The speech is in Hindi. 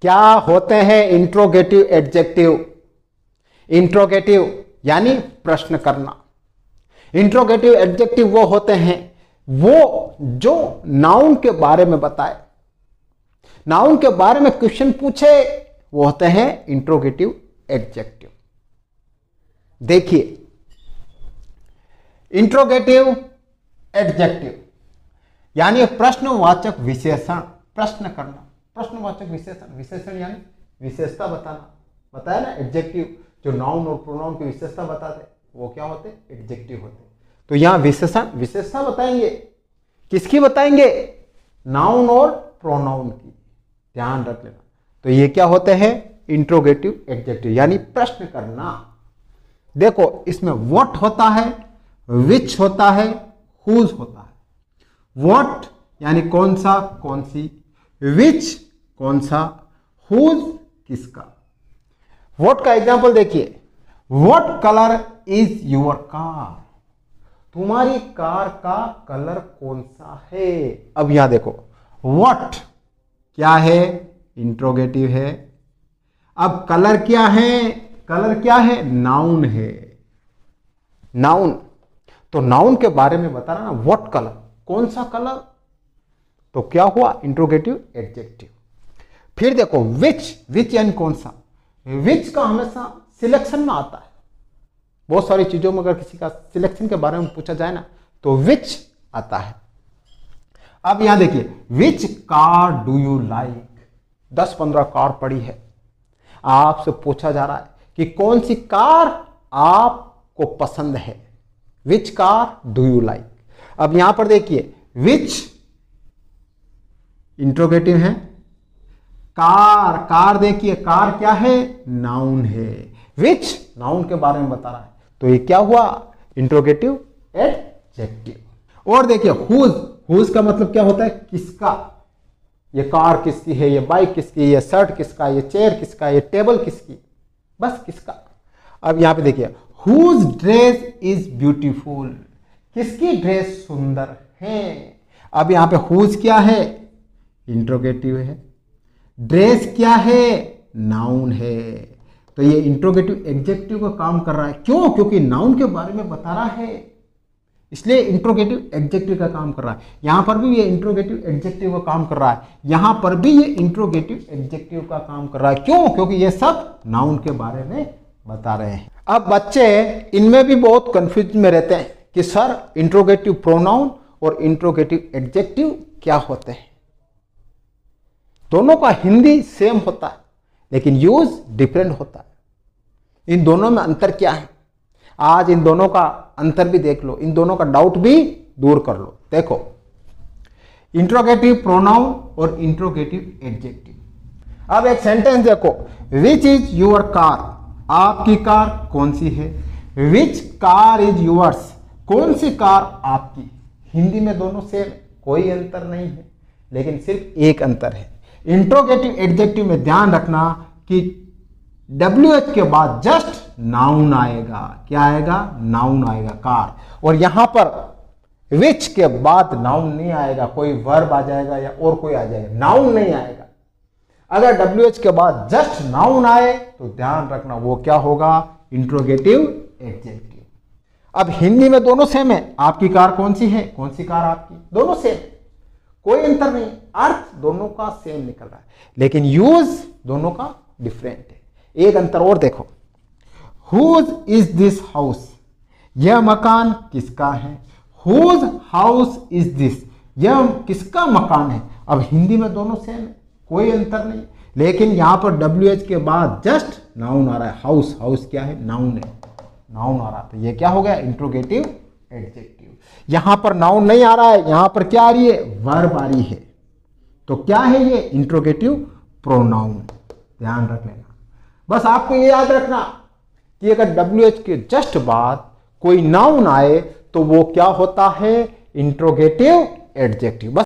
क्या होते हैं इंट्रोगेटिव एडजेक्टिव? इंट्रोगेटिव यानी प्रश्न करना। इंट्रोगेटिव एडजेक्टिव वो होते हैं वो जो नाउन के बारे में बताए, नाउन के बारे में क्वेश्चन पूछे, वो होते हैं इंट्रोगेटिव एडजेक्टिव। देखिए, इंट्रोगेटिव एडजेक्टिव यानी प्रश्नवाचक विशेषण, प्रश्न करना, प्रश्नवाचक विशेषण, विशेषण यानी विशेषता बताना। बताया ना, एडजेक्टिव जो नाउन और प्रोनाउन की विशेषता बताते वो क्या होते? एडजेक्टिव होते। तो यहां विशेषण, विशेषता बताएंगे, किसकी बताएंगे? नाउन और प्रोनाउन की, ध्यान रख लेना। तो ये क्या होते हैं? इंट्रोगेटिव एडजेक्टिव यानी प्रश्न करना। देखो, इसमें व्हाट होता है, विच होता है, हुज होता है। व्हाट यानी कौन सा, कौन सी, विच कौन सा, हुज किसका। व्हाट का एग्जांपल देखिए, what colour is your car, तुम्हारी कार का कलर कौन सा है। अब यहां देखो, व्हाट क्या है? इंट्रोगेटिव है। अब कलर क्या है? कलर क्या है? नाउन है। नाउन, तो नाउन के बारे में बता रहा ना, व्हाट कलर, कौन सा कलर, तो क्या हुआ? Interrogative adjective. फिर देखो विच, विच यानी कौन सा। विच का हमेशा सिलेक्शन में आता है। बहुत सारी चीजों में अगर किसी का सिलेक्शन के बारे में पूछा जाए ना, तो विच आता है। अब यहां देखिए, which car do you like, 10-15 car पड़ी है, आपसे पूछा जा रहा है कि कौन सी कार आपको पसंद है। Which car do you like. अब यहां पर देखिए, विच इंट्रोगेटिव है, कार, कार देखिए, कार क्या है? नाउन है। विच नाउन के बारे में बता रहा है, तो ये क्या हुआ? Interrogative adjective. और देखिए हुज, हुज का मतलब क्या होता है? किसका। ये कार किसकी है, ये बाइक किसकी, ये शर्ट किसका, ये चेयर किसका, ये टेबल किसकी, बस किसका। अब यहां पे देखिए, हुज ड्रेस इज ब्यूटीफुल, किसकी ड्रेस सुंदर है। अब यहां पे हुज क्या है? इंट्रोगेटिव है। ड्रेस क्या है? नाउन है। तो ये इंट्रोगेटिव एडजेक्टिव का काम कर रहा है। क्यों? क्योंकि नाउन के बारे में बता रहा है, इसलिए इंट्रोगेटिव एडजेक्टिव का काम कर रहा है। यहां पर भी ये इंट्रोगेटिव एडजेक्टिव का काम कर रहा है, यहां पर भी ये इंट्रोगेटिव एडजेक्टिव का काम कर रहा है। क्यों? क्योंकि ये सब नाउन के बारे में बता रहे हैं। अब बच्चे इनमें भी बहुत कंफ्यूज में रहते हैं कि सर इंट्रोगेटिव प्रोनाउन और इंट्रोगेटिव एडजेक्टिव क्या होते हैं। दोनों का हिंदी सेम होता है लेकिन यूज डिफरेंट होता है। इन दोनों में अंतर क्या है, आज इन दोनों का अंतर भी देख लो, इन दोनों का डाउट भी दूर कर लो। देखो, इंट्रोगेटिव प्रोनाउन और इंट्रोगेटिव एडजेक्टिव। अब एक सेंटेंस देखो, विच इज योर कार, आपकी कार कौन सी है। विच कार इज योर्स, कौन सी कार आपकी। हिंदी में दोनों सेम, कोई अंतर नहीं है, लेकिन सिर्फ एक अंतर है। इंट्रोगेटिव एडजेक्टिव में ध्यान रखना कि WH के बाद जस्ट नाउन आएगा। क्या आएगा? नाउन आएगा, कार। और यहां पर विच के बाद नाउन नहीं आएगा, कोई वर्ब आ जाएगा या और कोई आ जाएगा, नाउन नहीं आएगा। अगर WH के बाद जस्ट नाउन आए तो ध्यान रखना वो क्या होगा? Interrogative adjective. अब हिंदी में दोनों सेम है, आपकी कार कौन सी है, कौन सी कार आपकी, दोनों सेम, कोई अंतर नहीं, अर्थ दोनों का सेम निकल रहा है, लेकिन यूज दोनों का डिफरेंट है। एक अंतर और देखो, हुज इज दिस हाउस, यह मकान किसका है। हुज हाउस इज दिस, यह किसका मकान है। अब हिंदी में दोनों सेम है, कोई अंतर नहीं, लेकिन यहां पर WH के बाद जस्ट नाउन आ रहा है। हाउस, हाउस क्या है? नाउन है, नाउन आ रहा है, तो ये क्या हो गया? Interrogative adjective. यहां पर नाउन नहीं आ रहा है, यहां पर क्या आ रही है? वर्ब आ रही है, तो क्या है ये? Interrogative pronoun. ध्यान रख लेना, बस आपको ये याद रखना कि अगर WH के जस्ट बाद कोई नाउन आए तो वो क्या होता है? Interrogative adjective. बस